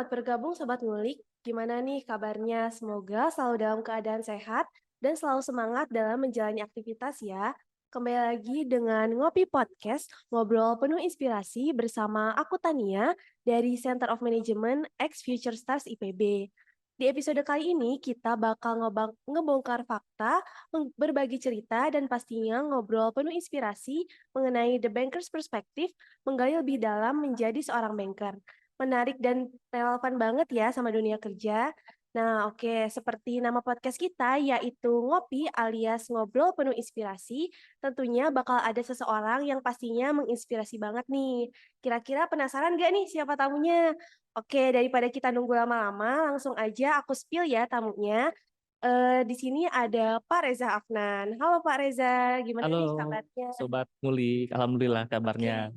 selamat bergabung Sobat Ngulik. Gimana nih kabarnya? Semoga selalu dalam keadaan sehat dan selalu semangat dalam menjalani aktivitas ya. Kembali lagi dengan Ngopi Podcast, ngobrol penuh inspirasi bersama aku Tania dari Center of Management X Future Stars IPB. Di episode kali ini kita bakal ngebongkar fakta, berbagi cerita, dan pastinya ngobrol penuh inspirasi mengenai The Banker's Perspective, menggali lebih dalam menjadi seorang banker. Menarik dan relevan banget ya sama dunia kerja. Nah, oke, seperti nama podcast kita yaitu Ngopi alias Ngobrol Penuh Inspirasi, tentunya bakal ada seseorang yang pastinya menginspirasi banget nih. Kira-kira penasaran gak nih siapa tamunya? Oke, daripada kita nunggu lama-lama, langsung aja aku spill ya tamunya. Di sini ada Pak Reza Afnan. Halo Pak Reza, gimana Halo, nih kabarnya? Sobat Ngulik. Alhamdulillah kabarnya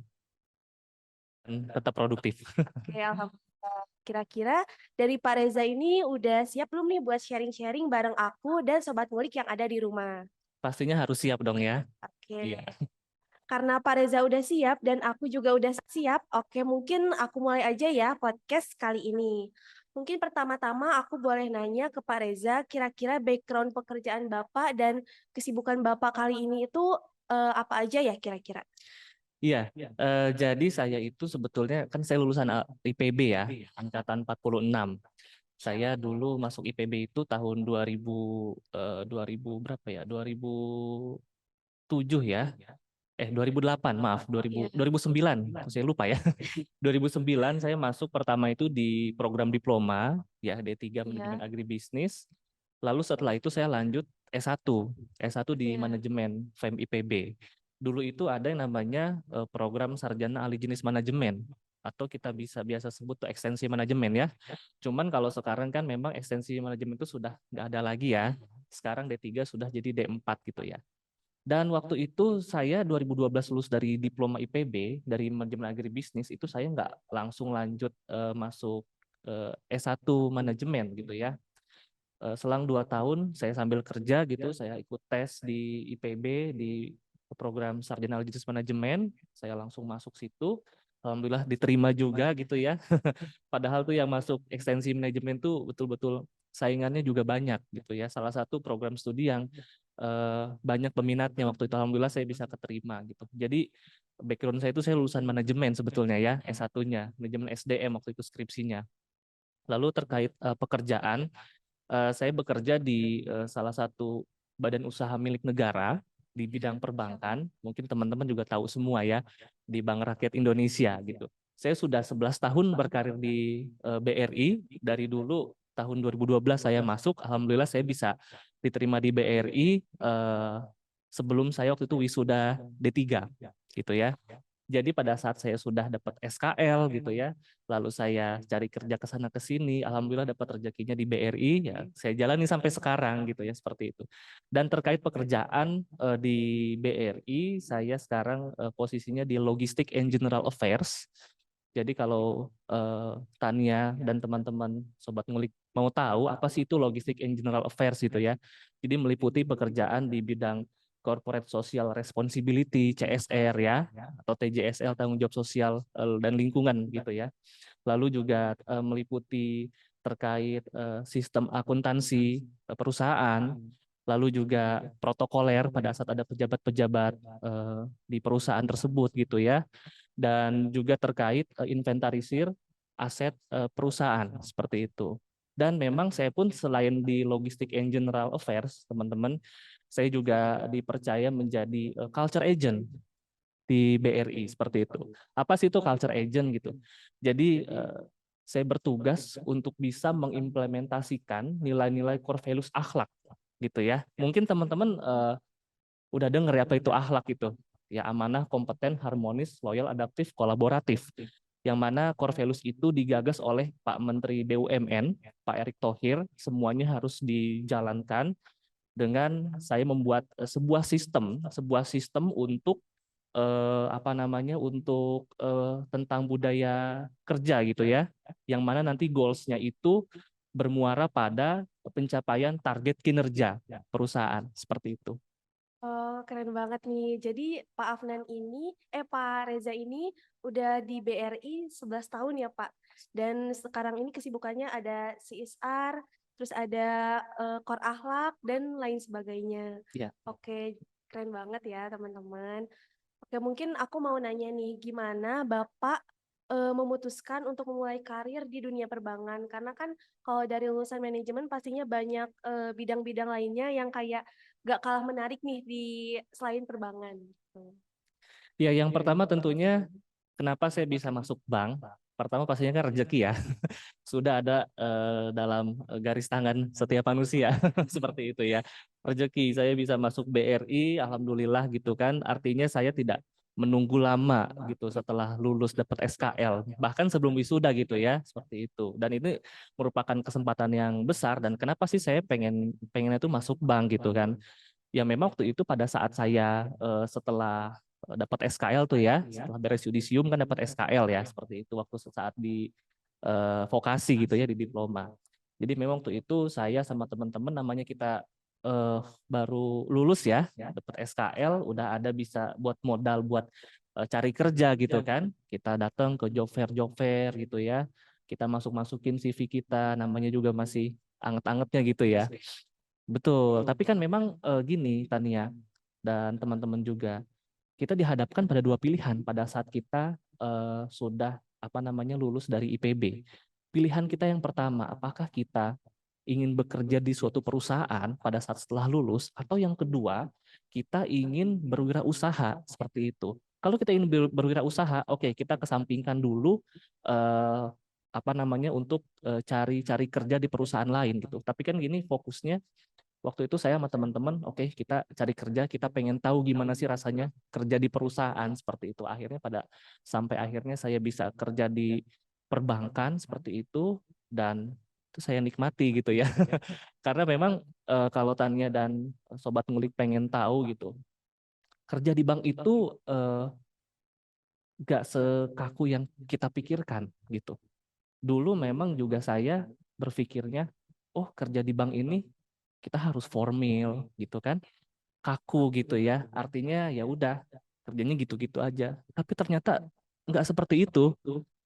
Oke, tetap produktif. oke, alhamdulillah. Kira-kira dari Pak Reza ini udah siap belum nih buat sharing-sharing bareng aku dan Sobat Ngulik yang ada di rumah? Pastinya harus siap dong ya. Oke, Iya. karena Pak Reza udah siap dan aku juga udah siap, oke mungkin aku mulai aja ya podcast kali ini. Mungkin pertama-tama aku boleh nanya ke Pak Reza, kira-kira background pekerjaan Bapak dan kesibukan Bapak kali ini itu apa aja ya kira-kira? Iya, jadi saya itu sebetulnya kan saya lulusan IPB ya, angkatan 46. Saya dulu masuk IPB itu tahun 2000 berapa ya? 2007 ya. 2008, maaf, Iya, 2009. Saya lupa ya. 2009 saya masuk pertama itu di program diploma ya D3 Manajemen iya, Agribisnis. Lalu setelah itu saya lanjut S1 di iya. manajemen FEM IPB. Dulu itu ada yang namanya program sarjana ahli jenis manajemen atau kita bisa biasa sebut tuh ekstensi manajemen ya. Cuman kalau sekarang kan memang ekstensi manajemen itu sudah nggak ada lagi ya. Sekarang D3 sudah jadi D4 gitu ya. Dan waktu itu saya 2012 lulus dari diploma IPB dari manajemen agribisnis itu saya nggak langsung lanjut masuk S1 manajemen gitu ya. Selang 2 tahun saya sambil kerja gitu, saya ikut tes di IPB di program sarjana bisnis manajemen, saya langsung masuk situ. Alhamdulillah diterima juga gitu ya. Padahal tuh yang masuk ekstensi manajemen tuh betul-betul saingannya juga banyak gitu ya. Salah satu program studi yang banyak peminatnya waktu itu. Alhamdulillah saya bisa keterima gitu. Jadi background saya itu saya lulusan manajemen sebetulnya ya, S1-nya, manajemen SDM waktu itu skripsinya. Lalu terkait pekerjaan, saya bekerja di salah satu badan usaha milik negara di bidang perbankan. Mungkin teman-teman juga tahu semua ya, di Bank Rakyat Indonesia gitu. Saya sudah 11 tahun berkarir di BRI. Dari dulu tahun 2012 saya masuk, alhamdulillah saya bisa diterima di BRI sebelum saya waktu itu wisuda D3 gitu ya. Jadi pada saat saya sudah dapat SKL gitu ya, lalu saya cari kerja ke sana ke sini, alhamdulillah dapat rezekinya di BRI, ya saya jalani sampai sekarang gitu ya seperti itu. Dan terkait pekerjaan di BRI, saya sekarang posisinya di Logistic and General Affairs. Jadi kalau Tania dan teman-teman sobat ngulik mau tahu apa sih itu Logistic and General Affairs gitu ya. Jadi meliputi pekerjaan di bidang Corporate Social Responsibility (CSR) ya, atau TJSL tanggung jawab sosial dan lingkungan gitu ya. Lalu juga meliputi terkait sistem akuntansi perusahaan, lalu juga protokoler pada saat ada pejabat-pejabat di perusahaan tersebut gitu ya, dan juga terkait inventarisir aset perusahaan seperti itu. Dan memang saya pun selain di Logistic and General Affairs, teman-teman, saya juga dipercaya menjadi culture agent di BRI seperti itu. Apa sih itu culture agent gitu? Jadi saya bertugas untuk bisa mengimplementasikan nilai-nilai core values akhlak gitu ya. Mungkin teman-teman udah dengar ya apa itu akhlak itu. Ya amanah, kompeten, harmonis, loyal, adaptif, kolaboratif. Yang mana core values itu digagas oleh Pak Menteri BUMN, Pak Erick Thohir, semuanya harus dijalankan dengan saya membuat sebuah sistem untuk apa namanya untuk tentang budaya kerja gitu ya, yang mana nanti goals-nya itu bermuara pada pencapaian target kinerja perusahaan seperti itu. Oh, keren banget nih. Jadi Pak Reza ini udah di BRI 11 tahun ya Pak. Dan sekarang ini kesibukannya ada CSR, terus ada core akhlak dan lain sebagainya. Ya. Oke, keren banget ya teman-teman. Oke, mungkin aku mau nanya nih, gimana Bapak memutuskan untuk memulai karir di dunia perbankan? Karena kan kalau dari lulusan manajemen pastinya banyak bidang-bidang lainnya yang kayak gak kalah menarik nih di selain perbankan. Gitu. Ya, yang pertama tentunya kenapa saya bisa masuk bank? Pertama pastinya kan rezeki ya. Sudah ada dalam garis tangan setiap manusia seperti itu ya. Rezeki saya bisa masuk BRI, alhamdulillah gitu kan. Artinya saya tidak menunggu lama gitu setelah lulus dapat SKL, bahkan sebelum wisuda gitu ya, seperti itu. Dan ini merupakan kesempatan yang besar dan kenapa sih saya pengennya itu masuk bank gitu kan. Ya memang waktu itu pada saat saya setelah dapat SKL tuh ya, setelah beres yudisium kan dapat SKL ya, seperti itu waktu saat di vokasi gitu ya di diploma. Jadi memang waktu itu saya sama teman-teman namanya kita eh, baru lulus ya, dapat SKL, udah ada bisa buat modal buat cari kerja gitu kan. Kita datang ke job fair gitu ya. Kita masuk-masukin CV kita, namanya juga masih anget-angetnya gitu ya. Betul, tapi kan memang gini Tania dan teman-teman juga, kita dihadapkan pada dua pilihan pada saat kita sudah apa namanya lulus dari IPB. Pilihan kita yang pertama, apakah kita ingin bekerja di suatu perusahaan pada saat setelah lulus, atau yang kedua, kita ingin berwirausaha seperti itu. Kalau kita ingin berwirausaha, oke, kita kesampingkan dulu eh, apa namanya untuk cari-cari kerja di perusahaan lain gitu. Tapi kan gini fokusnya waktu itu saya sama teman-teman, oke, kita cari kerja, kita pengen tahu gimana sih rasanya kerja di perusahaan seperti itu. Akhirnya sampai akhirnya saya bisa kerja di perbankan seperti itu dan itu saya nikmati gitu ya. Karena memang kalau Tania dan Sobat Ngulik pengen tahu gitu, kerja di bank itu gak sekaku yang kita pikirkan gitu. Dulu memang juga saya berpikirnya, oh kerja di bank ini kita harus formal gitu kan, kaku gitu ya. Artinya ya udah kerjanya gitu-gitu aja. Tapi ternyata nggak seperti itu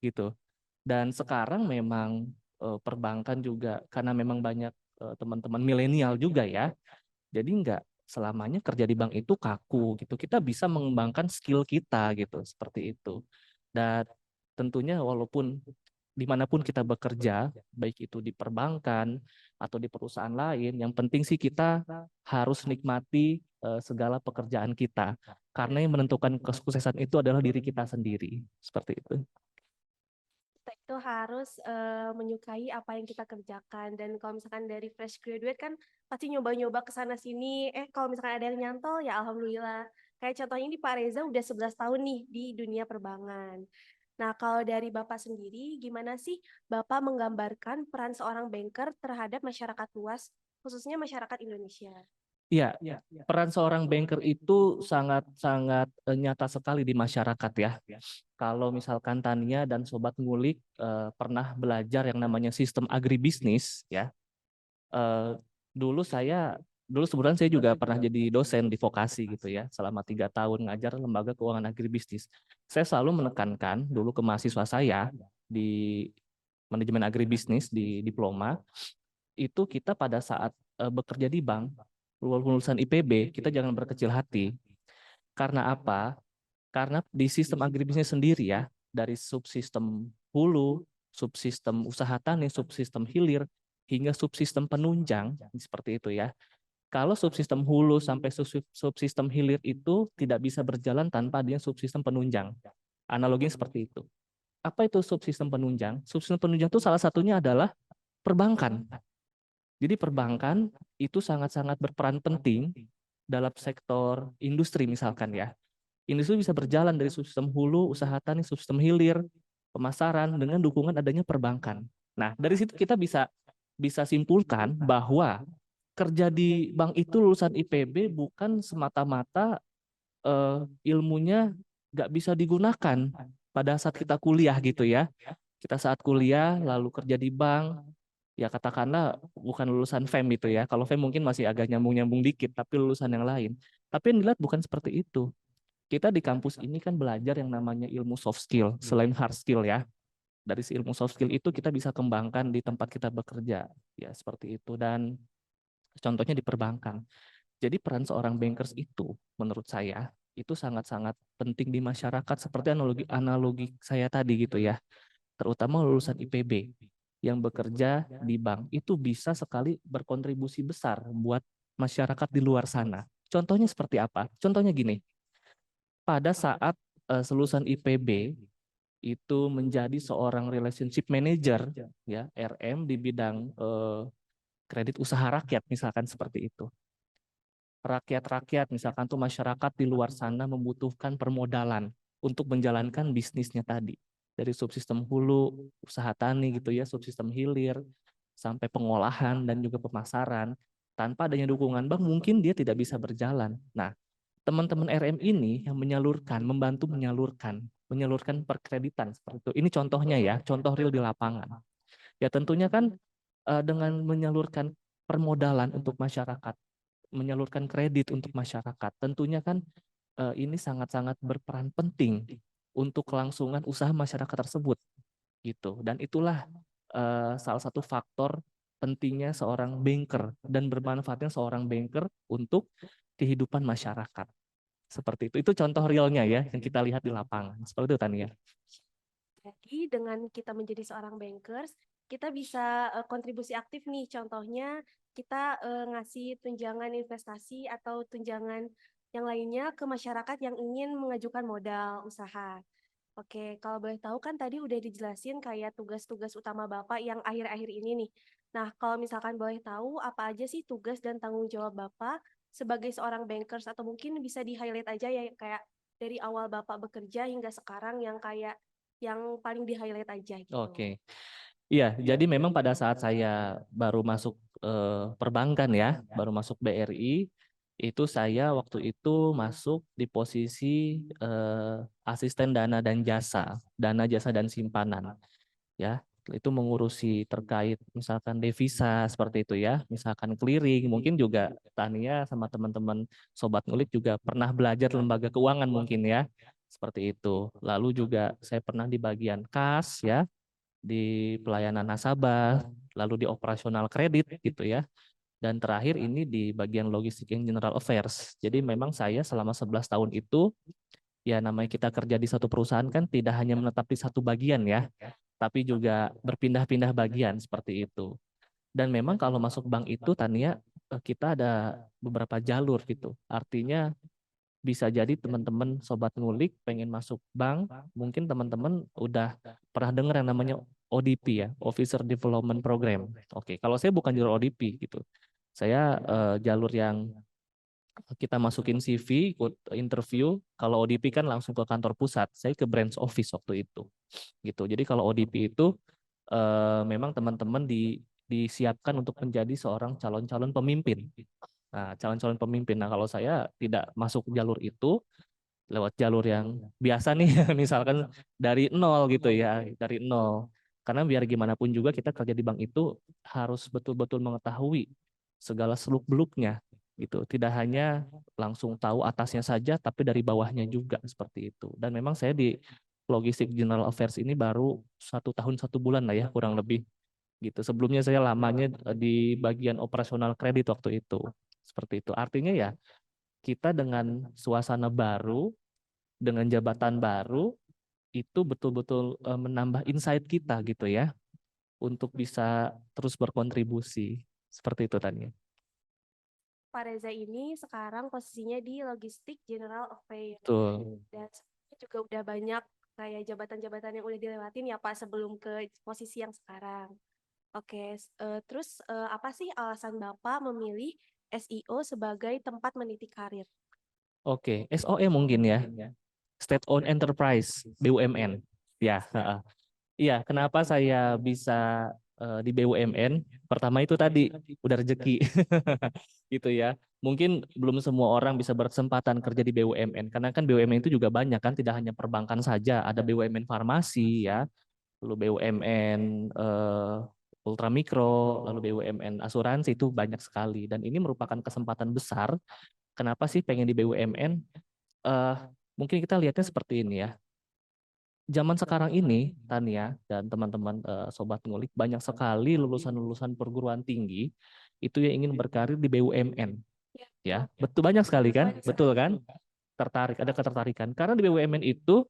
gitu. Dan sekarang memang perbankan juga karena memang banyak teman-teman milenial juga ya. Jadi nggak selamanya kerja di bank itu kaku gitu. Kita bisa mengembangkan skill kita gitu seperti itu. Dan tentunya walaupun dimanapun kita bekerja, baik itu di perbankan atau di perusahaan lain, yang penting sih kita harus nikmati segala pekerjaan kita. Karena yang menentukan kesuksesan itu adalah diri kita sendiri. Seperti itu. Kita itu harus menyukai apa yang kita kerjakan. Dan kalau misalkan dari fresh graduate kan pasti nyoba-nyoba ke sana sini. Kalau misalkan ada yang nyantol ya alhamdulillah. Kayak contohnya ini Pak Reza udah 11 tahun nih di dunia perbankan. Nah, kalau dari Bapak sendiri, gimana sih Bapak menggambarkan peran seorang banker terhadap masyarakat luas, khususnya masyarakat Indonesia? Iya, peran seorang banker itu sangat-sangat nyata sekali di masyarakat ya. Kalau misalkan Tania dan Sobat Ngulik pernah belajar yang namanya sistem agribisnis ya. eh, dulu sebenarnya saya juga pernah jadi dosen di vokasi gitu ya, selama 3 tahun ngajar lembaga keuangan agribisnis. Saya selalu menekankan dulu ke mahasiswa saya di manajemen agribisnis di diploma, itu kita pada saat bekerja di bank, lulusan IPB, kita jangan berkecil hati. Karena apa? Karena di sistem agribisnis sendiri ya, dari subsistem hulu, subsistem usaha tani, subsistem hilir, hingga subsistem penunjang, seperti itu ya. Kalau subsistem hulu sampai subsistem hilir itu tidak bisa berjalan tanpa adanya subsistem penunjang. Analoginya seperti itu. Apa itu subsistem penunjang? Subsistem penunjang itu salah satunya adalah perbankan. Jadi perbankan itu sangat-sangat berperan penting dalam sektor industri misalkan ya. Industri bisa berjalan dari subsistem hulu, usaha tani, subsistem hilir, pemasaran dengan dukungan adanya perbankan. Nah, dari situ kita bisa simpulkan bahwa kerja di bank itu lulusan IPB bukan semata-mata ilmunya nggak bisa digunakan pada saat kita kuliah gitu ya. Kita saat kuliah lalu kerja di bank, ya katakanlah bukan lulusan FEM itu ya. Kalau FEM mungkin masih agak nyambung-nyambung dikit, tapi lulusan yang lain. Tapi yang dilihat bukan seperti itu. Kita di kampus ini kan belajar yang namanya ilmu soft skill, selain hard skill ya. Dari si ilmu soft skill itu kita bisa kembangkan di tempat kita bekerja, ya seperti itu. Dan contohnya di perbankan. Jadi peran seorang bankers itu menurut saya itu sangat-sangat penting di masyarakat seperti analogi saya tadi gitu ya. Terutama lulusan IPB yang bekerja di bank itu bisa sekali berkontribusi besar buat masyarakat di luar sana. Contohnya seperti apa? Contohnya gini, pada saat lulusan IPB itu menjadi seorang relationship manager ya RM di bidang kredit usaha rakyat misalkan seperti itu. Rakyat-rakyat misalkan tuh masyarakat di luar sana membutuhkan permodalan untuk menjalankan bisnisnya tadi. Dari subsistem hulu, usaha tani gitu ya, subsistem hilir, sampai pengolahan dan juga pemasaran. Tanpa adanya dukungan bank mungkin dia tidak bisa berjalan. Nah, teman-teman RM ini yang menyalurkan, membantu menyalurkan perkreditan seperti itu. Ini contohnya ya, contoh real di lapangan. Ya tentunya kan dengan menyalurkan permodalan untuk masyarakat, menyalurkan kredit untuk masyarakat, tentunya kan ini sangat-sangat berperan penting untuk kelangsungan usaha masyarakat tersebut gitu. Dan itulah salah satu faktor pentingnya seorang banker dan bermanfaatnya seorang banker untuk kehidupan masyarakat. Seperti itu. Itu contoh realnya ya yang kita lihat di lapangan. Seperti itu Tania. Jadi dengan kita menjadi seorang bankers, kita bisa kontribusi aktif nih. Contohnya kita ngasih tunjangan investasi atau tunjangan yang lainnya ke masyarakat yang ingin mengajukan modal usaha. Oke, kalau boleh tahu kan tadi udah dijelasin kayak tugas-tugas utama Bapak yang akhir-akhir ini nih. Nah, kalau misalkan boleh tahu apa aja sih tugas dan tanggung jawab Bapak sebagai seorang bankers atau mungkin bisa di-highlight aja ya kayak dari awal Bapak bekerja hingga sekarang yang kayak yang paling di-highlight aja gitu. Oke. Iya, jadi memang pada saat saya baru masuk perbankan ya, baru masuk BRI, itu saya waktu itu masuk di posisi asisten dana jasa dan simpanan. Ya, itu mengurusi terkait misalkan devisa seperti itu ya, misalkan clearing, mungkin juga Tania sama teman-teman Sobat Ngulik juga pernah belajar lembaga keuangan mungkin ya, seperti itu. Lalu juga saya pernah di bagian kas ya, di pelayanan nasabah, lalu di operasional kredit gitu ya. Dan terakhir ini di bagian logistik yang general affairs. Jadi memang saya selama 11 tahun itu, ya namanya kita kerja di satu perusahaan kan tidak hanya menetap di satu bagian ya, tapi juga berpindah-pindah bagian seperti itu. Dan memang kalau masuk bank itu Tania, kita ada beberapa jalur gitu. Artinya bisa jadi teman-teman sobat ngulik pengen masuk bank, mungkin teman-teman udah pernah dengar yang namanya ODP ya, Officer Development Program. Oke, kalau saya bukan jalur ODP gitu. Saya jalur yang kita masukin CV, ikut interview. Kalau ODP kan langsung ke kantor pusat. Saya ke branch office waktu itu. Gitu. Jadi kalau ODP itu memang teman-teman disiapkan untuk menjadi seorang calon-calon pemimpin. Nah, calon-calon pemimpin. Nah, kalau saya tidak masuk jalur itu, lewat jalur yang biasa nih, misalkan dari nol gitu ya, dari nol. Karena biar gimana pun juga kita kerja di bank itu harus betul-betul mengetahui segala seluk-beluknya gitu. Tidak hanya langsung tahu atasnya saja, tapi dari bawahnya juga seperti itu. Dan memang saya di Logistik General Affairs ini baru 1 tahun 1 bulan lah ya, kurang lebih gitu. Sebelumnya saya lamanya di bagian operasional kredit waktu itu. Seperti itu. Artinya ya kita dengan suasana baru, dengan jabatan baru, itu betul-betul menambah insight kita gitu ya, untuk bisa terus berkontribusi. Seperti itu Tania. Pak Reza ini sekarang posisinya di Logistik General Affairs Betul. dan sebenarnya juga udah banyak kayak jabatan-jabatan yang udah dilewatin ya Pak sebelum ke posisi yang sekarang. Oke, terus apa sih alasan Bapak memilih SEO sebagai tempat meniti karir? Oke, SOE mungkin ya. State Owned Enterprise, BUMN. Ya, iya, kenapa saya bisa di BUMN? Pertama itu tadi udah rezeki, gitu ya. Mungkin belum semua orang bisa berkesempatan kerja di BUMN, karena kan BUMN itu juga banyak kan, tidak hanya perbankan saja, ada BUMN farmasi ya, lalu BUMN ultramikro, lalu BUMN asuransi itu banyak sekali. Dan ini merupakan kesempatan besar. Kenapa sih pengen di BUMN? Eh, Mungkin kita lihatnya seperti ini ya. zaman sekarang ini, Tania dan teman-teman Sobat Ngulik, banyak sekali lulusan-lulusan perguruan tinggi itu yang ingin berkarir di BUMN. Ya, Ya, betul. betul banyak sekali kan? Banyak Betul sekali. kan? Tertarik, ada ketertarikan. Karena di BUMN itu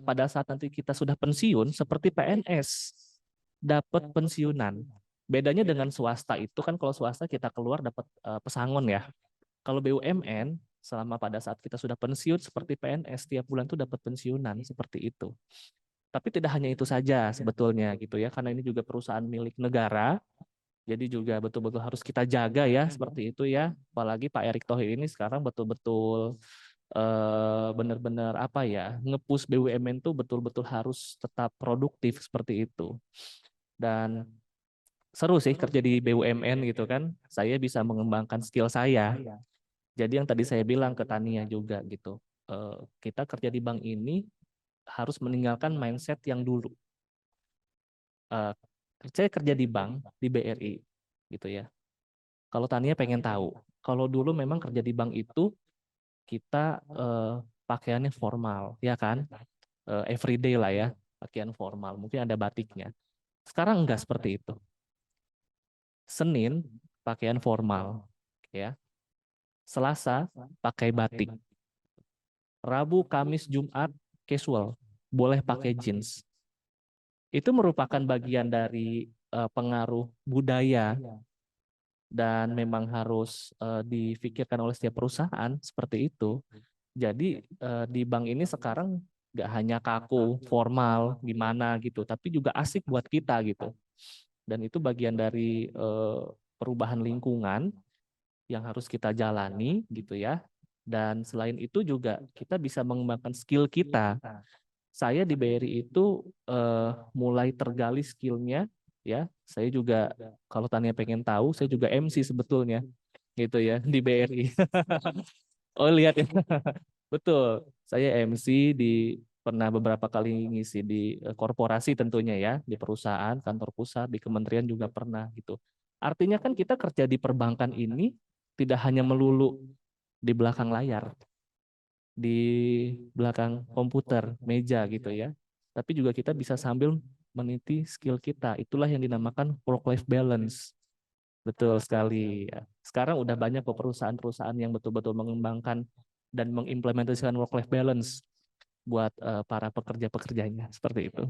pada saat nanti kita sudah pensiun seperti PNS dapat pensiunan. Bedanya dengan swasta itu kan kalau swasta kita keluar dapat pesangon ya. Kalau BUMN selama pada saat kita sudah pensiun seperti PNS tiap bulan tuh dapat pensiunan seperti itu. Tapi tidak hanya itu saja sebetulnya gitu ya, karena ini juga perusahaan milik negara, jadi juga betul-betul harus kita jaga ya seperti itu ya. Apalagi Pak Erick Thohir ini sekarang betul-betul benar-benar apa ya, nge-push BUMN tuh betul-betul harus tetap produktif seperti itu. Dan seru sih kerja di BUMN gitu kan. Saya bisa mengembangkan skill saya. Jadi yang tadi saya bilang ke Tania juga gitu. Kita kerja di bank ini harus meninggalkan mindset yang dulu. Eh, saya kerja di bank di BRI gitu ya. Kalau Tania pengen tahu, kalau dulu memang kerja di bank itu kita pakaiannya formal, ya kan? Everyday lah ya, pakaian formal. Mungkin ada batiknya. Sekarang enggak seperti itu. Senin pakaian formal, ya. Selasa pakai batik. Rabu, Kamis, Jumat casual, boleh pakai jeans. Itu merupakan bagian dari pengaruh budaya dan memang harus difikirkan oleh setiap perusahaan seperti itu. Jadi di bank ini sekarang nggak hanya kaku, formal, gimana gitu, tapi juga asik buat kita gitu. Dan itu bagian dari perubahan lingkungan yang harus kita jalani gitu ya. Dan selain itu juga kita bisa mengembangkan skill kita. Saya di BRI itu mulai tergali skillnya ya. Saya juga kalau Tania pengen tahu, saya juga MC sebetulnya gitu ya di BRI. Oh lihat ya, betul. Saya MC di pernah beberapa kali ngisi di korporasi tentunya ya, di perusahaan, kantor pusat, di kementerian juga pernah gitu. Artinya kan kita kerja di perbankan ini tidak hanya melulu di belakang layar, di belakang komputer, meja gitu ya. Tapi juga kita bisa sambil meniti skill kita. Itulah yang dinamakan work-life balance. Betul sekali. Ya. Sekarang udah banyak kok perusahaan-perusahaan yang betul-betul mengembangkan dan mengimplementasikan work-life balance buat para pekerja-pekerjanya. Seperti itu.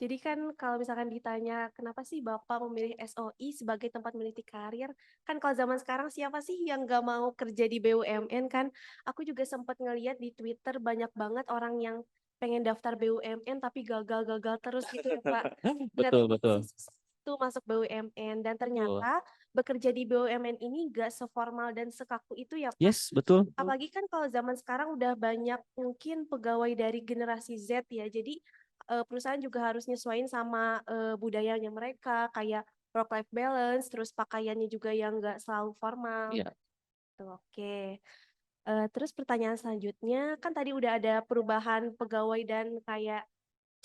Jadi kan kalau misalkan ditanya kenapa sih Bapak memilih SOI sebagai tempat meniti karir, kan kalau zaman sekarang siapa sih yang nggak mau kerja di BUMN kan? Aku juga sempat ngeliat di Twitter banyak banget orang yang pengen daftar BUMN tapi gagal-gagal terus gitu ya Pak. Betul, Ternyata masih betul. susah tuh masuk BUMN dan Betul. ternyata bekerja di BUMN ini nggak seformal dan sekaku itu ya Pak. Yes, betul. Apalagi kan kalau zaman sekarang udah banyak mungkin pegawai dari generasi Z ya. Jadi perusahaan juga harus nyesuaiin sama budayanya mereka kayak work life balance, terus pakaiannya juga yang nggak selalu formal. Iya. Tuh, oke. Terus pertanyaan selanjutnya kan tadi udah ada perubahan pegawai dan kayak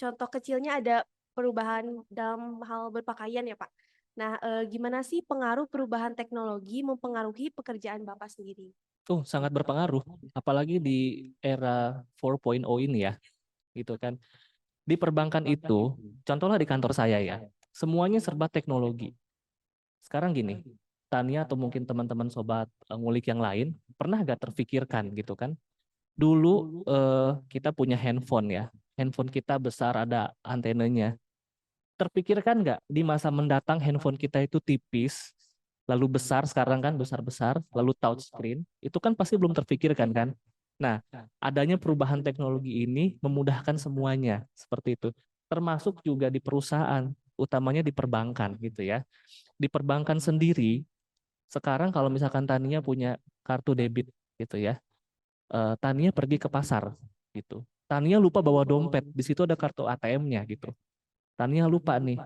contoh kecilnya ada perubahan dalam hal berpakaian ya Pak. Nah, gimana sih pengaruh perubahan teknologi mempengaruhi pekerjaan Bapak sendiri? Oh, sangat berpengaruh. Apalagi di era 4.0 ini ya. Gitu kan. Di perbankan itu, contohnya di kantor saya ya, semuanya serba teknologi. Sekarang gini, Tania atau mungkin teman-teman sobat ngulik yang lain, pernah gak terfikirkan gitu kan? Dulu kita punya handphone ya, handphone kita besar ada antenanya. Terpikirkan nggak di masa mendatang handphone kita itu tipis, lalu besar sekarang kan besar-besar, lalu touchscreen, itu kan pasti belum terfikirkan kan? Nah, adanya perubahan teknologi ini memudahkan semuanya seperti itu, termasuk juga di perusahaan, utamanya di perbankan gitu ya. Di perbankan sendiri, sekarang kalau misalkan Tania punya kartu debit gitu ya, Tania pergi ke pasar gitu. Tania lupa bawa dompet, di situ ada kartu ATM-nya gitu. Tania lupa nih.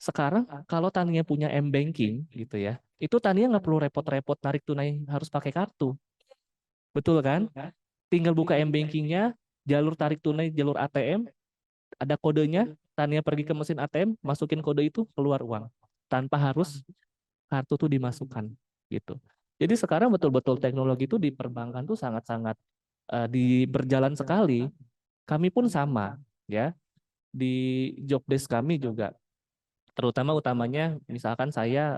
Sekarang kalau Tania punya M-Banking gitu ya, itu Tania nggak perlu repot-repot tarik tunai harus pakai kartu. Betul kan? Tinggal buka M-Bankingnya, jalur tarik tunai, jalur ATM, ada kodenya, Tania pergi ke mesin ATM, masukin kode itu, keluar uang. Tanpa harus kartu tuh dimasukkan gitu. Jadi sekarang betul-betul teknologi itu di perbankan tuh sangat-sangat di berjalan sekali Kami pun sama, ya. Di job desk kami juga, terutama utamanya misalkan saya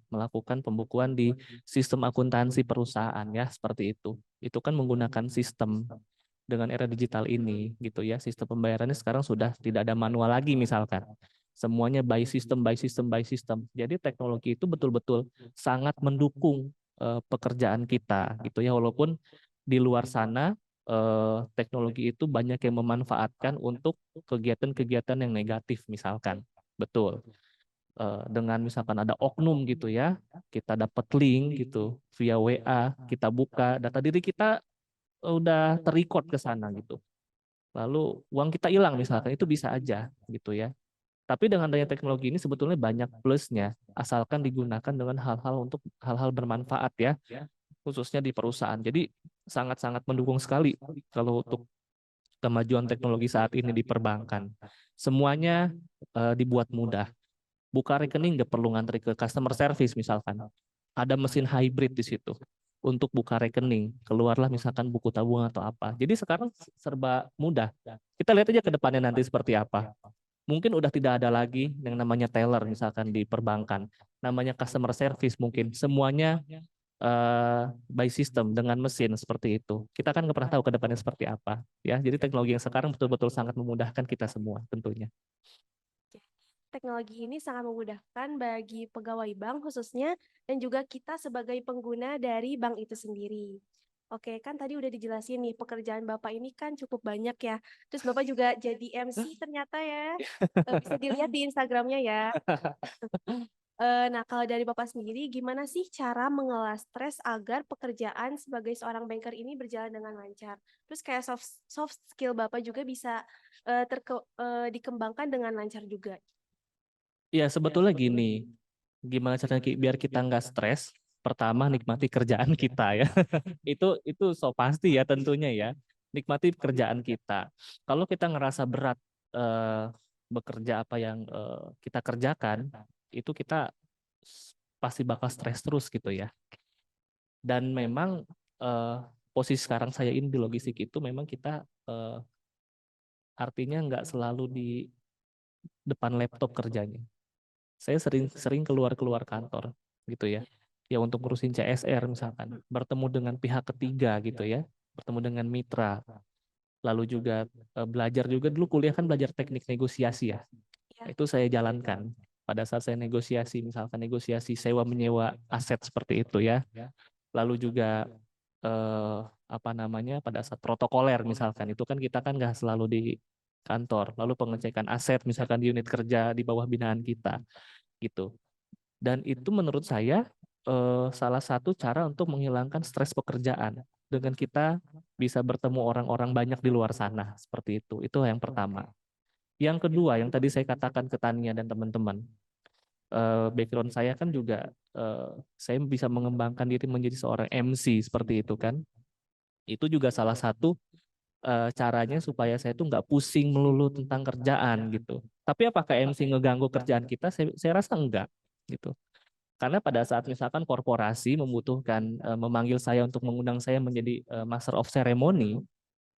melakukan pembukuan di sistem akuntansi perusahaan ya, seperti itu. Itu kan menggunakan sistem dengan era digital ini gitu ya. Sistem pembayarannya sekarang sudah tidak ada manual lagi misalkan. Semuanya by system, by system, by system. Jadi teknologi itu betul-betul sangat mendukung pekerjaan kita gitu ya, walaupun di luar sana teknologi itu banyak yang memanfaatkan untuk kegiatan-kegiatan yang negatif misalkan. Betul. Dengan misalkan ada oknum gitu ya, kita dapat link gitu via WA, kita buka data diri kita udah terrecord ke sana gitu. Lalu uang kita hilang misalkan, itu bisa aja gitu ya. Tapi dengan adanya teknologi ini sebetulnya banyak plusnya, asalkan digunakan dengan hal-hal untuk hal-hal bermanfaat ya, khususnya di perusahaan. Jadi sangat-sangat mendukung sekali kalau untuk kemajuan teknologi saat ini di perbankan. Semuanya dibuat mudah. Buka rekening nggak perlu ngantri ke customer service misalkan. Ada mesin hybrid di situ. Untuk buka rekening, keluarlah misalkan buku tabungan atau apa. Jadi sekarang serba mudah. Kita lihat aja ke depannya nanti seperti apa. Mungkin udah tidak ada lagi yang namanya teller misalkan di perbankan. Namanya customer service mungkin. Semuanya by system dengan mesin seperti itu. Kita kan nggak pernah tahu ke depannya seperti apa. Ya, jadi teknologi yang sekarang betul-betul sangat memudahkan kita semua tentunya. Teknologi ini sangat memudahkan bagi pegawai bank khususnya dan juga kita sebagai pengguna dari bank itu sendiri. Oke, kan tadi udah dijelasin nih pekerjaan Bapak ini kan cukup banyak ya. Terus Bapak juga jadi MC ternyata ya. Bisa dilihat di Instagramnya ya. Nah, kalau dari Bapak sendiri, gimana sih cara mengelola stres agar pekerjaan sebagai seorang banker ini berjalan dengan lancar? Terus kayak soft soft skill Bapak juga bisa dikembangkan dengan lancar juga. Ya, sebetulnya gini, gimana caranya biar kita nggak stres? Pertama, nikmati kerjaan kita ya. Itu so pasti ya tentunya ya. Nikmati pekerjaan kita. Kalau kita ngerasa berat eh, bekerja apa yang kita kerjakan, itu kita pasti bakal stres terus gitu ya. Dan memang eh, posisi sekarang saya ini di logistik itu memang kita artinya nggak selalu di depan laptop kerjanya. Saya sering keluar kantor gitu ya. Ya untuk ngurusin CSR misalkan, bertemu dengan pihak ketiga gitu ya, bertemu dengan mitra, lalu juga belajar juga dulu kuliah kan belajar teknik negosiasi ya. Ya. Itu saya jalankan pada saat saya negosiasi, misalkan negosiasi sewa menyewa aset seperti itu ya. Lalu juga apa namanya pada saat protokoler misalkan itu kan kita kan nggak selalu di kantor. Lalu pengecekan aset misalkan di unit kerja di bawah binaan kita gitu. Dan itu menurut saya salah satu cara untuk menghilangkan stres pekerjaan dengan kita bisa bertemu orang-orang banyak di luar sana seperti itu. Itu yang pertama. Yang kedua, yang tadi saya katakan ke Tania dan teman-teman, background saya kan juga saya bisa mengembangkan diri menjadi seorang MC seperti itu kan. Itu juga salah satu caranya supaya saya tuh nggak pusing melulu tentang kerjaan gitu. Tapi apakah MC ngeganggu kerjaan kita? Saya rasa enggak gitu. Karena pada saat misalkan korporasi membutuhkan memanggil saya untuk mengundang saya menjadi master of ceremony,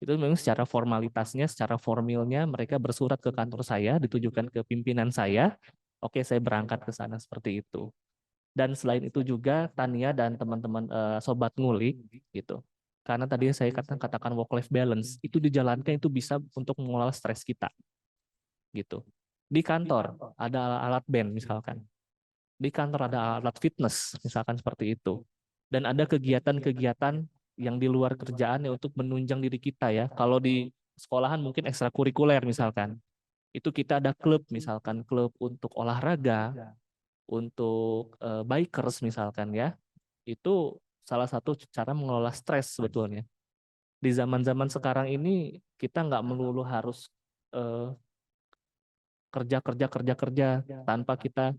itu memang secara formalitasnya, secara formilnya mereka bersurat ke kantor saya, ditujukan ke pimpinan saya. Oke, saya berangkat ke sana seperti itu. Dan selain itu juga Tania dan teman-teman sobat ngulik gitu. Karena tadi saya katakan work life balance itu dijalankan itu bisa untuk mengelola stres kita gitu. Di kantor ada alat band misalkan. Di kantor ada alat fitness misalkan seperti itu. Dan ada kegiatan-kegiatan yang di luar kerjaan ya untuk menunjang diri kita ya. Kalau di sekolahan mungkin ekstrakurikuler misalkan. Itu kita ada klub misalkan klub untuk olahraga, untuk bikers misalkan ya. Itu salah satu cara mengelola stres sebetulnya. Di zaman-zaman sekarang ini kita nggak melulu harus eh, kerja kerja kerja kerja tanpa kita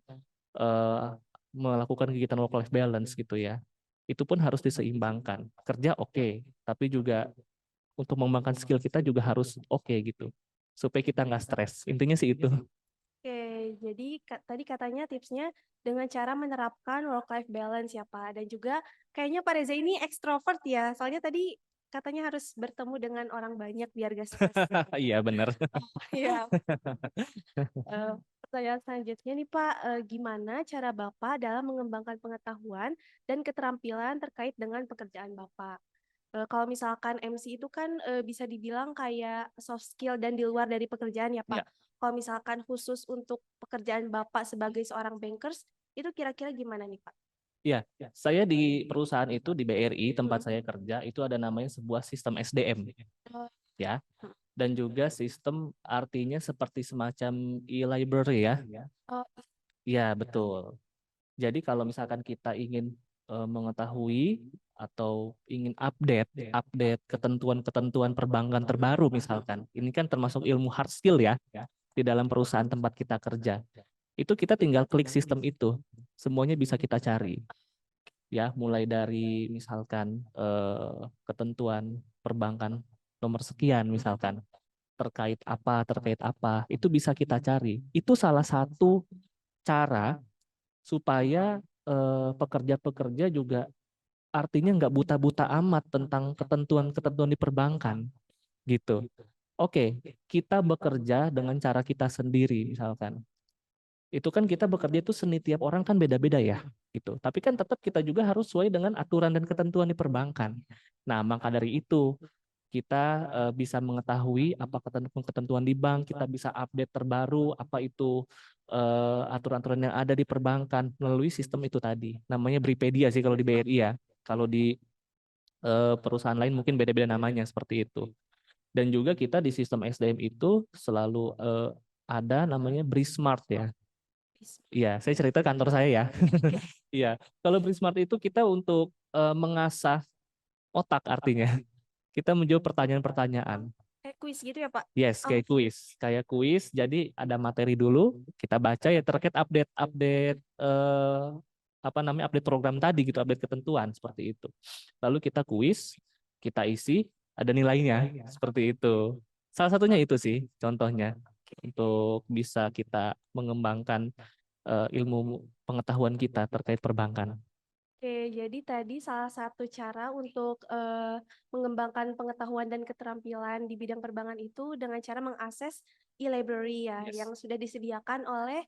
eh, melakukan kegiatan work life balance gitu ya. Itu pun harus diseimbangkan. Kerja oke, tapi juga untuk mengembangkan skill kita juga harus oke gitu. Supaya kita nggak stres. Intinya sih itu. Oke, jadi tadi katanya tipsnya dengan cara menerapkan work life balance ya Pak. Dan juga kayaknya Pak Reza ini ekstrovert ya. Soalnya tadi katanya harus bertemu dengan orang banyak biar gak stres. Iya benar. Iya. Pertanyaan selanjutnya nih Pak, gimana cara Bapak dalam mengembangkan pengetahuan dan keterampilan terkait dengan pekerjaan Bapak? Kalau misalkan MC itu kan bisa dibilang kayak soft skill dan di luar dari pekerjaan ya Pak. Ya. Kalau misalkan khusus untuk pekerjaan Bapak sebagai seorang bankers, itu kira-kira gimana nih Pak? Iya, saya di perusahaan itu di BRI tempat Mm. saya kerja itu ada namanya sebuah sistem SDM Oh, ya, mm. dan juga sistem artinya seperti semacam e-library ya. Oh, Iya, betul. Jadi kalau misalkan kita ingin mengetahui atau ingin update update ketentuan-ketentuan perbankan terbaru misalkan. Ini kan termasuk ilmu hard skill ya di dalam perusahaan tempat kita kerja. Itu kita tinggal klik sistem itu. Semuanya bisa kita cari. Ya, mulai dari misalkan ketentuan perbankan nomor sekian misalkan terkait apa itu bisa kita cari. Itu salah satu cara supaya pekerja-pekerja juga artinya nggak buta-buta amat tentang ketentuan-ketentuan di perbankan gitu. Oke, kita bekerja dengan cara kita sendiri misalkan. Itu kan kita bekerja itu seni tiap orang kan beda-beda ya gitu. Tapi kan tetap kita juga harus sesuai dengan aturan dan ketentuan di perbankan. Nah, maka dari itu kita bisa mengetahui apa ketentuan-ketentuan di bank, kita bisa update terbaru apa itu aturan-aturan yang ada di perbankan melalui sistem itu tadi. Namanya Bripedia sih kalau di BRI ya. Kalau di perusahaan lain mungkin beda-beda namanya seperti itu. Dan juga kita di sistem SDM itu selalu ada namanya Brismart ya. bis- Iya, saya cerita kantor saya ya. Oke. Iya, kalau Brismart itu kita untuk mengasah otak artinya. Kita menjawab pertanyaan-pertanyaan. Kayak kuis gitu ya Pak? Yes, Oh, kayak kuis. Kayak kuis, jadi ada materi dulu, kita baca ya terkait update-update apa namanya update program tadi gitu, update ketentuan seperti itu. Lalu kita kuis, kita isi, ada nilainya seperti itu. Salah satunya itu sih contohnya untuk bisa kita mengembangkan ilmu pengetahuan kita terkait perbankan. oke, jadi tadi salah satu cara untuk mengembangkan pengetahuan dan keterampilan di bidang perbankan itu dengan cara mengakses e-library ya, Yes. yang sudah disediakan oleh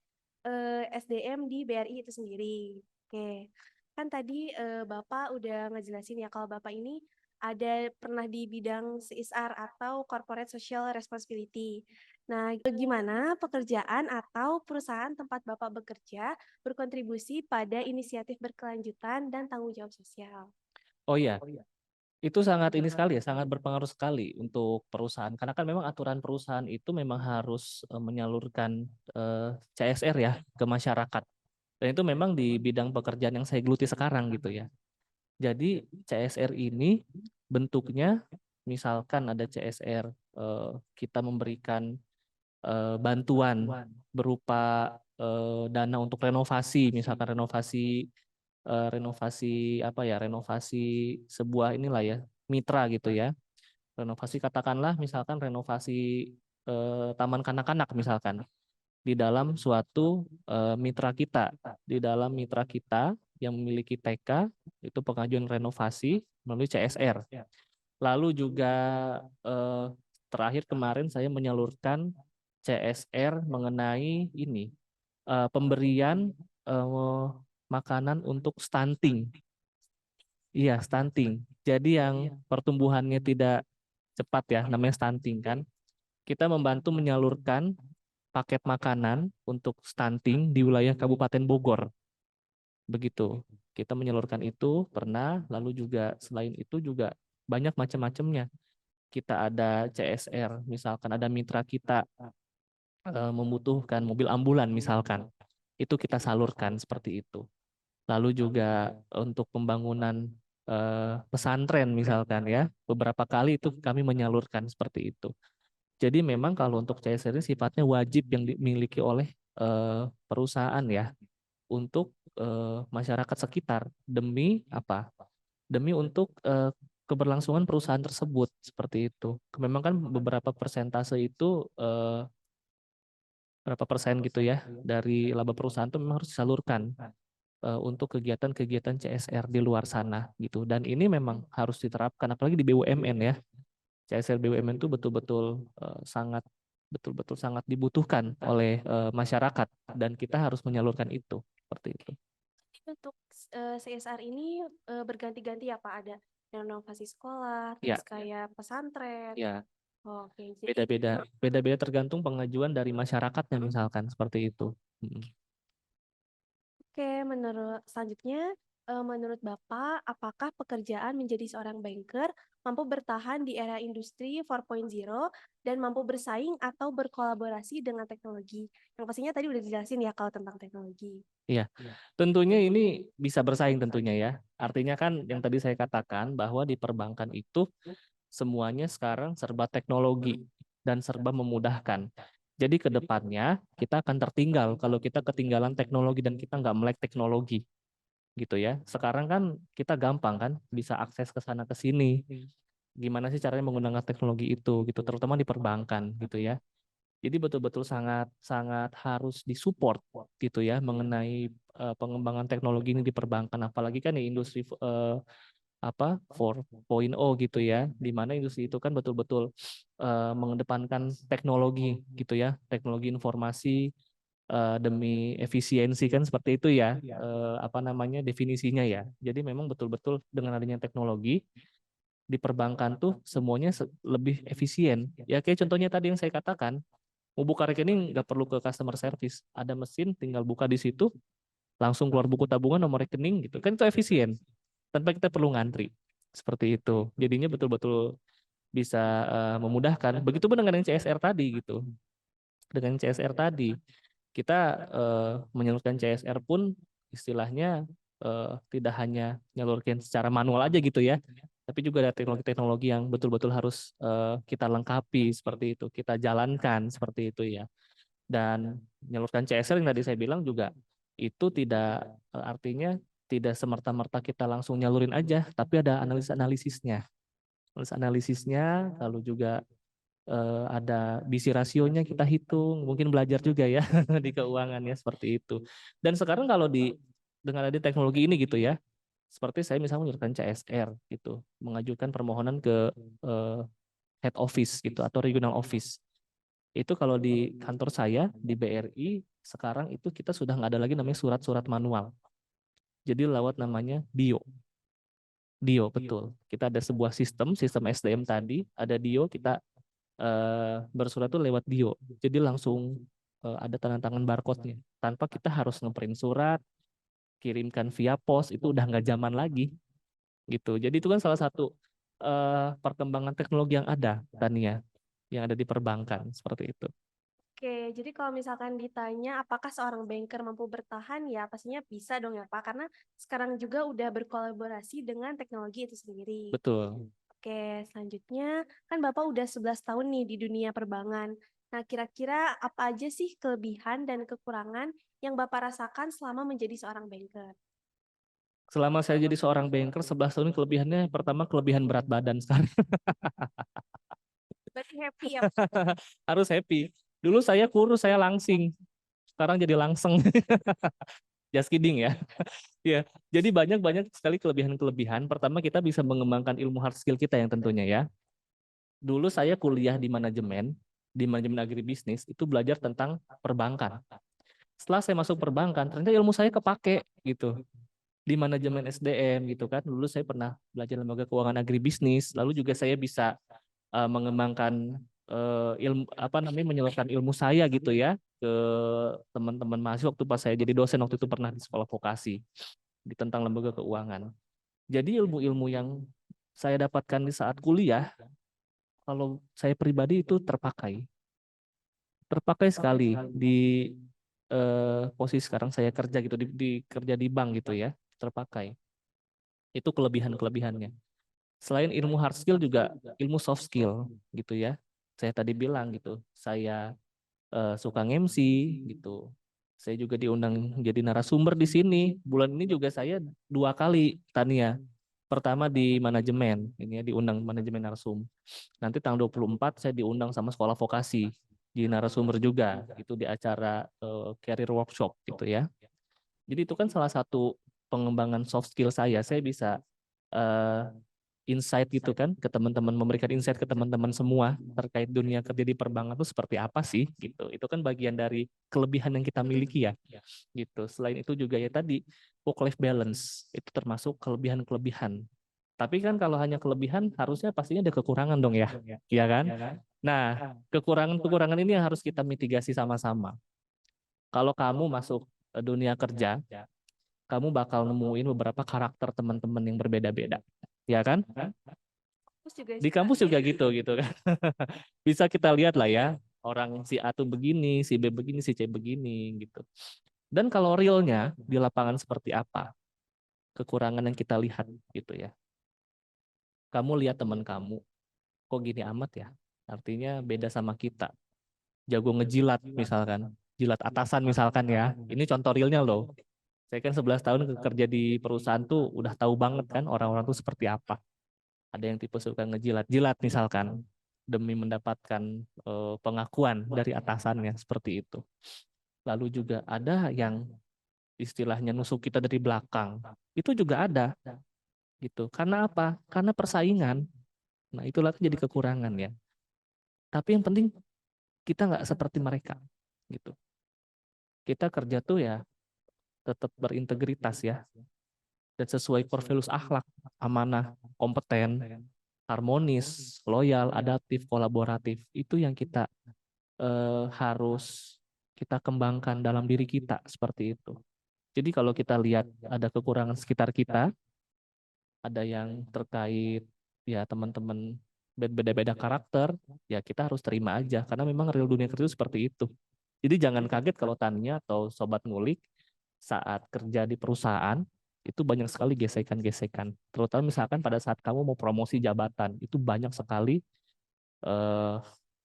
SDM di BRI itu sendiri. Oke, kan tadi Bapak udah ngejelasin ya kalau Bapak ini ada pernah di bidang CSR atau Corporate Social Responsibility. Nah, gimana pekerjaan atau perusahaan tempat Bapak bekerja berkontribusi pada inisiatif berkelanjutan dan tanggung jawab sosial. Oh iya, itu sangat ini sekali ya, sangat berpengaruh sekali untuk perusahaan. Karena kan memang aturan perusahaan itu memang harus menyalurkan CSR ya ke masyarakat. Dan itu memang di bidang pekerjaan yang saya geluti sekarang gitu ya. Jadi CSR ini bentuknya misalkan ada CSR kita memberikan bantuan berupa dana untuk renovasi, misalkan renovasi apa ya, renovasi sebuah inilah ya, mitra gitu ya. Renovasi katakanlah misalkan renovasi taman kanak-kanak misalkan di dalam suatu mitra kita. Di dalam mitra kita yang memiliki TK itu pengajuan renovasi melalui CSR. Lalu juga eh, terakhir kemarin saya menyalurkan CSR mengenai ini pemberian makanan untuk stunting. Iya, stunting. Jadi yang pertumbuhannya tidak cepat ya, namanya stunting kan. Kita membantu menyalurkan paket makanan untuk stunting di wilayah Kabupaten Bogor. Begitu. Kita menyalurkan itu pernah, lalu juga selain itu juga banyak macam-macamnya. Kita ada CSR, misalkan ada mitra kita membutuhkan mobil ambulan misalkan. Itu kita salurkan seperti itu. Lalu juga untuk pembangunan pesantren misalkan ya, beberapa kali itu kami menyalurkan seperti itu. Jadi memang kalau untuk CSR ini sifatnya wajib yang dimiliki oleh perusahaan ya untuk masyarakat sekitar demi apa? Demi untuk keberlangsungan perusahaan tersebut seperti itu. Memang kan beberapa persentase itu berapa persen gitu ya dari laba perusahaan itu memang harus disalurkan. untuk kegiatan-kegiatan CSR di luar sana gitu. Dan ini memang harus diterapkan apalagi di BUMN ya. CSR BUMN itu betul-betul sangat dibutuhkan oleh masyarakat dan kita harus menyalurkan itu seperti itu. Untuk CSR ini berganti-ganti ya Pak, ada renovasi sekolah, Ya, terus kayak pesantren. ya, Oke, jadi beda-beda tergantung pengajuan dari masyarakatnya misalkan seperti itu. Mm. oke, menurut selanjutnya, menurut Bapak, apakah pekerjaan menjadi seorang banker mampu bertahan di era industri 4.0 dan mampu bersaing atau berkolaborasi dengan teknologi? Yang pastinya tadi udah dijelasin ya kalau tentang teknologi. Iya, tentunya ini bisa bersaing tentunya ya. Artinya kan yang tadi saya katakan bahwa di perbankan itu semuanya sekarang serba teknologi dan serba memudahkan. Jadi ke depannya kita akan tertinggal kalau kita ketinggalan teknologi dan kita nggak melek teknologi gitu ya. Sekarang kan kita gampang kan bisa akses ke sana ke sini. Gimana sih caranya menggunakan teknologi itu gitu, terutama di perbankan gitu ya. Jadi betul-betul sangat sangat harus disupport gitu ya mengenai pengembangan teknologi ini di perbankan, apalagi kan di industri 4.0 gitu ya, di mana industri itu kan betul-betul mengedepankan teknologi gitu ya, teknologi informasi demi efisiensi kan seperti itu ya, apa namanya definisinya ya. Jadi memang betul-betul dengan adanya teknologi di perbankan tuh semuanya lebih efisien. Ya kayak contohnya tadi yang saya katakan, mau buka rekening nggak perlu ke customer service, ada mesin tinggal buka di situ, langsung keluar buku tabungan nomor rekening gitu kan, itu efisien tanpa kita perlu ngantri seperti itu. Jadinya betul-betul bisa memudahkan. Begitupun dengan yang CSR tadi gitu. Dengan CSR tadi kita menyalurkan CSR pun istilahnya tidak hanya menyalurkan secara manual aja gitu ya, tapi juga ada teknologi-teknologi yang betul-betul harus kita lengkapi seperti itu, kita jalankan seperti itu ya. Dan menyalurkan CSR yang tadi saya bilang juga itu tidak artinya tidak semerta-merta kita langsung nyalurin aja, tapi ada analisis-analisisnya. Analisisnya, lalu juga ada BC rasionya kita hitung, mungkin belajar juga ya di keuangannya seperti itu. Dan sekarang kalau dengan ada teknologi ini gitu ya, seperti saya misalnya menyalurkan CSR gitu, mengajukan permohonan ke eh, head office gitu atau regional office. Itu kalau di kantor saya di BRI sekarang itu kita sudah nggak ada lagi namanya surat-surat manual. Jadi lewat namanya DIO. DIO betul. Kita ada sebuah sistem SDM tadi, ada DIO, kita bersurat tuh lewat DIO. Jadi langsung ada tanda tangan barcode-nya. Tanpa kita harus ngeprint surat, kirimkan via pos, itu udah nggak zaman lagi gitu. Jadi itu kan salah satu perkembangan teknologi yang ada, Tania, yang ada di perbankan seperti itu. Oke, jadi kalau misalkan ditanya apakah seorang banker mampu bertahan, ya pastinya bisa dong ya Pak, karena sekarang juga udah berkolaborasi dengan teknologi itu sendiri. Betul. Oke, selanjutnya kan Bapak udah 11 tahun nih di dunia perbankan. Nah, kira-kira apa aja sih kelebihan dan kekurangan yang Bapak rasakan selama menjadi seorang banker? Selama saya jadi seorang banker 11 tahun kelebihannya pertama kelebihan berat badan sekarang. Berarti happy ya. Harus happy. Dulu saya kurus, saya langsing. Sekarang jadi langseng. Just kidding ya. Ya, jadi banyak-banyak sekali kelebihan-kelebihan. Pertama kita bisa mengembangkan ilmu hard skill kita yang tentunya ya. Dulu saya kuliah di manajemen agribisnis, itu belajar tentang perbankan. Setelah saya masuk perbankan, ternyata ilmu saya kepake gitu di manajemen SDM gitu kan. Dulu saya pernah belajar lembaga keuangan agribisnis, lalu juga saya bisa mengembangkan ilmu apa namanya menyalurkan ilmu saya gitu ya ke teman-teman mahasiswa waktu pas saya jadi dosen waktu itu pernah di sekolah vokasi di tentang lembaga keuangan. Jadi ilmu-ilmu yang saya dapatkan di saat kuliah, kalau saya pribadi itu terpakai sekali di posisi sekarang saya kerja gitu di kerja di bank gitu ya, terpakai. Itu kelebihan-kelebihannya. Selain ilmu hard skill juga ilmu soft skill gitu ya. Saya tadi bilang gitu, saya suka MC gitu. Saya juga diundang jadi narasumber di sini. Bulan ini juga saya 2 kali Tania. Pertama di manajemen, ini ya diundang manajemen narsum. Nanti tanggal 24 saya diundang sama sekolah vokasi di narasumber juga, itu di acara career workshop gitu ya. Jadi itu kan salah satu pengembangan soft skill saya. Saya bisa eh, insight gitu kan ke teman-teman, memberikan insight ke teman-teman semua terkait dunia kerja di perbankan itu seperti apa sih gitu. Itu kan bagian dari kelebihan yang kita miliki ya gitu. Selain itu juga ya tadi work life balance itu termasuk kelebihan-kelebihan. Tapi kan kalau hanya kelebihan harusnya pastinya ada kekurangan dong ya. Iya kan? Nah, kekurangan-kekurangan ini yang harus kita mitigasi sama-sama. Kalau kamu masuk dunia kerja, kamu bakal nemuin beberapa karakter teman-teman yang berbeda-beda. Ya kan? Terus juga Di kampus juga gitu kan. Bisa kita lihat lah ya, orang si A tuh begini, si B begini, si C begini gitu. Dan kalau realnya di lapangan seperti apa? Kekurangan yang kita lihat gitu ya. Kamu lihat teman kamu, kok gini amat ya? Artinya beda sama kita. Jago ngejilat misalkan, jilat atasan misalkan ya. Ini contoh realnya loh. Saya kan 11 tahun kerja di perusahaan tuh udah tahu banget kan orang-orang tuh seperti apa. Ada yang tipe suka ngejilat-jilat misalkan demi mendapatkan pengakuan dari atasannya seperti itu. Lalu juga ada yang istilahnya nusuk kita dari belakang. Itu juga ada gitu. Karena apa? Karena persaingan. Nah, itulah jadi kekurangan ya. Tapi yang penting kita nggak seperti mereka gitu. Kita kerja tuh ya tetap berintegritas ya dan sesuai core values akhlak, amanah, kompeten, harmonis, loyal, adaptif, kolaboratif. Itu yang kita harus kita kembangkan dalam diri kita seperti itu. Jadi kalau kita lihat ada kekurangan sekitar kita, ada yang terkait ya teman-teman beda-beda karakter, ya kita harus terima aja karena memang real dunia kerja itu seperti itu. Jadi jangan kaget kalau Tania atau sobat ngulik saat kerja di perusahaan itu banyak sekali gesekan-gesekan. Terutama misalkan pada saat kamu mau promosi jabatan, itu banyak sekali eh,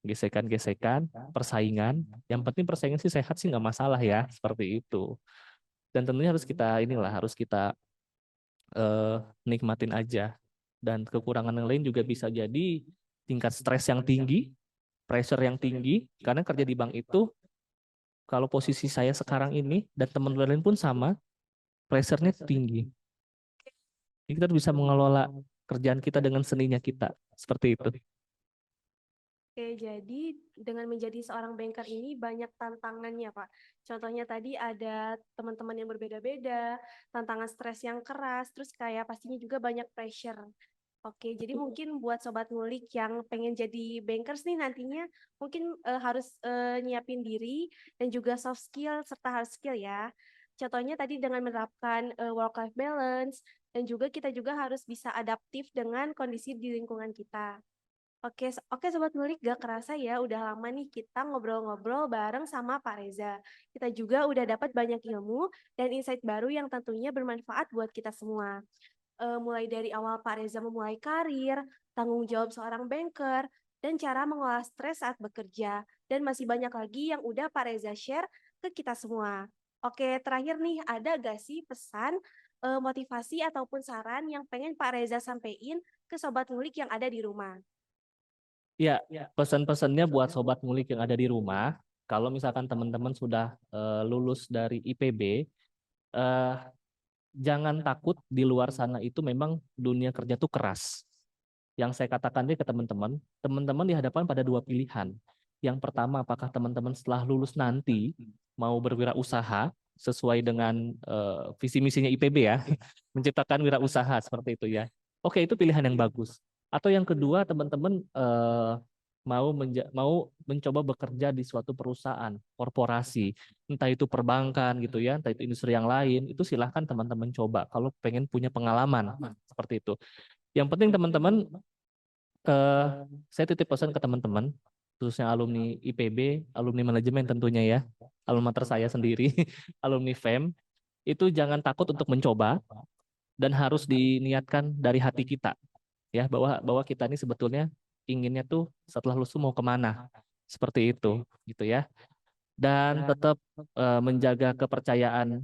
gesekan-gesekan, persaingan. Yang penting persaingan sih sehat sih nggak masalah ya, seperti itu. Dan tentunya harus kita inilah harus kita eh, nikmatin aja. Dan kekurangan yang lain juga bisa jadi tingkat stres yang tinggi, pressure yang tinggi, karena kerja di bank itu kalau posisi saya sekarang ini dan teman-teman lain pun sama, pressure-nya tinggi. Jadi kita bisa mengelola kerjaan kita dengan seninya kita, seperti itu. Oke, jadi dengan menjadi seorang banker ini banyak tantangannya, Pak. Contohnya tadi ada teman-teman yang berbeda-beda, tantangan stres yang keras, terus kayak pastinya juga banyak pressure. Oke, jadi mungkin buat sobat ngulik yang pengen jadi bankers nih nantinya mungkin harus nyiapin diri dan juga soft skill serta hard skill ya. Contohnya tadi dengan menerapkan work life balance dan juga kita juga harus bisa adaptif dengan kondisi di lingkungan kita. Oke, oke Sobat Ngulik, gak kerasa ya udah lama nih kita ngobrol-ngobrol bareng sama Pak Reza. Kita juga udah dapat banyak ilmu dan insight baru yang tentunya bermanfaat buat kita semua. Mulai dari awal Pak Reza memulai karir, tanggung jawab seorang banker, dan cara mengolah stres saat bekerja. Dan masih banyak lagi yang udah Pak Reza share ke kita semua. Oke, terakhir nih, ada gak sih pesan, motivasi ataupun saran yang pengen Pak Reza sampaikan ke Sobat Ngulik yang ada di rumah? Ya, pesan-pesannya buat sobat ngulik yang ada di rumah, kalau misalkan teman-teman sudah lulus dari IPB, eh, jangan takut di luar sana itu memang dunia kerja tuh keras. Yang saya katakan deh ke teman-teman, teman-teman dihadapkan pada dua pilihan. Yang pertama, apakah teman-teman setelah lulus nanti mau berwirausaha sesuai dengan visi misinya IPB ya, menciptakan wirausaha seperti itu ya. Oke, itu pilihan yang bagus. Atau yang kedua, teman-teman mau mencoba bekerja di suatu perusahaan, korporasi, entah itu perbankan gitu ya, entah itu industri yang lain, itu silahkan teman-teman coba kalau pengen punya pengalaman seperti itu. Yang penting teman-teman eh, saya titip pesan ke teman-teman, khususnya alumni IPB, alumni manajemen tentunya ya, alma mater saya sendiri, alumni FEM, itu jangan takut untuk mencoba dan harus diniatkan dari hati kita, ya bahwa bahwa kita ini sebetulnya inginnya tuh setelah lulus tuh mau kemana, seperti itu, gitu ya. Dan tetap menjaga kepercayaan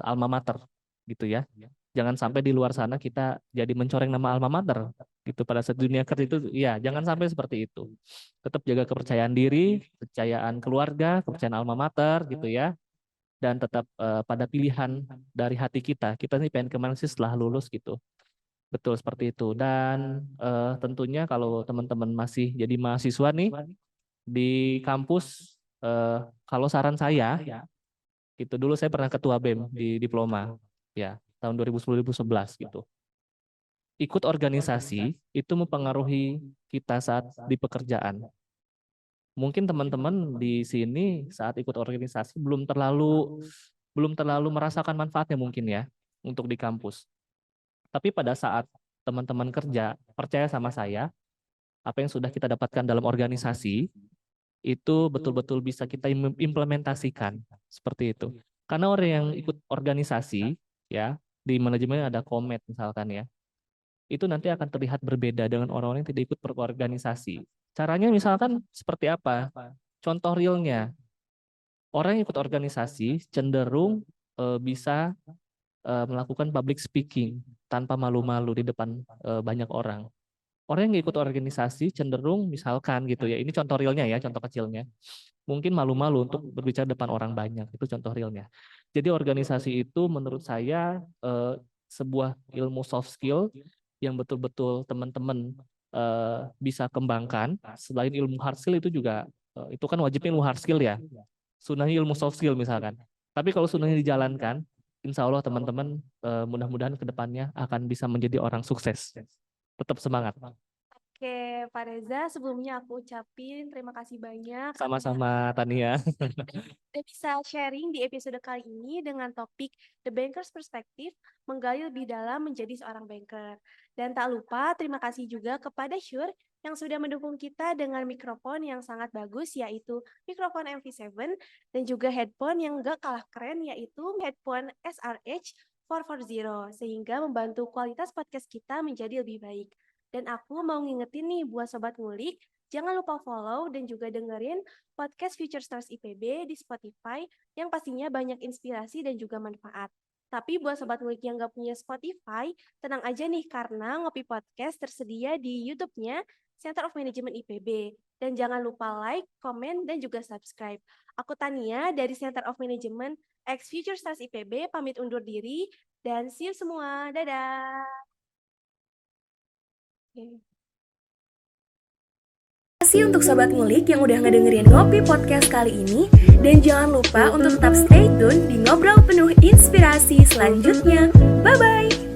alma mater, gitu ya. Jangan sampai di luar sana kita jadi mencoreng nama alma mater gitu pada saat dunia kerja itu ya jangan sampai seperti itu. Tetap jaga kepercayaan diri, kepercayaan keluarga, kepercayaan alma mater gitu ya. dan tetap pada pilihan dari hati kita. Kita nih pengen kemana sih setelah lulus gitu. Betul seperti itu. Dan tentunya kalau teman-teman masih jadi mahasiswa nih di kampus, kalau saran saya, itu dulu saya pernah ketua BEM di diploma, ya tahun 2010-2011 gitu. Ikut organisasi itu mempengaruhi kita saat di pekerjaan. Mungkin teman-teman di sini saat ikut organisasi belum terlalu merasakan manfaatnya mungkin ya untuk di kampus. Tapi pada saat teman-teman kerja, percaya sama saya, apa yang sudah kita dapatkan dalam organisasi itu betul-betul bisa kita implementasikan seperti itu. Karena orang yang ikut organisasi ya di manajemen ada komet misalkan ya, itu nanti akan terlihat berbeda dengan orang-orang yang tidak ikut berorganisasi. Caranya misalkan seperti apa? Contoh realnya, orang yang ikut organisasi cenderung bisa melakukan public speaking tanpa malu-malu di depan banyak orang. Orang yang nggak ikut organisasi cenderung misalkan gitu ya, ini contoh realnya ya, contoh kecilnya. Mungkin malu-malu untuk berbicara depan orang banyak, itu contoh realnya. Jadi organisasi itu menurut saya sebuah ilmu soft skill yang betul-betul teman-teman bisa kembangkan. Selain ilmu hard skill itu juga, itu kan wajibnya ilmu hard skill ya, sunahnya ilmu soft skill misalkan. Tapi kalau sunahnya dijalankan, insya Allah teman-teman mudah-mudahan ke depannya akan bisa menjadi orang sukses. Tetap semangat. Oke, Pak Reza, sebelumnya aku ucapin terima kasih banyak Sama-sama Tania. udah bisa sharing di episode kali ini dengan topik The Banker's Perspective, menggali lebih dalam menjadi seorang banker. Dan tak lupa terima kasih juga kepada Syur yang sudah mendukung kita dengan mikrofon yang sangat bagus, yaitu mikrofon MV7, dan juga headphone yang gak kalah keren, yaitu headphone SRH 440, sehingga membantu kualitas podcast kita menjadi lebih baik. Dan aku mau ngingetin nih buat Sobat Ngulik, jangan lupa follow dan juga dengerin podcast Future Stars IPB di Spotify yang pastinya banyak inspirasi dan juga manfaat. Tapi buat Sobat Ngulik yang gak punya Spotify, tenang aja nih karena Ngopi Podcast tersedia di YouTube-nya Center of Management IPB. Dan jangan lupa like, komen, dan juga subscribe. Aku Tania dari Center of Management X Future Stars IPB pamit undur diri dan see you semua. Dadah! Terima kasih untuk Sobat Ngulik yang udah ngedengerin Ngopi Podcast kali ini. Dan jangan lupa untuk tetap stay tune di Ngobrol Penuh Inspirasi selanjutnya. Bye-bye!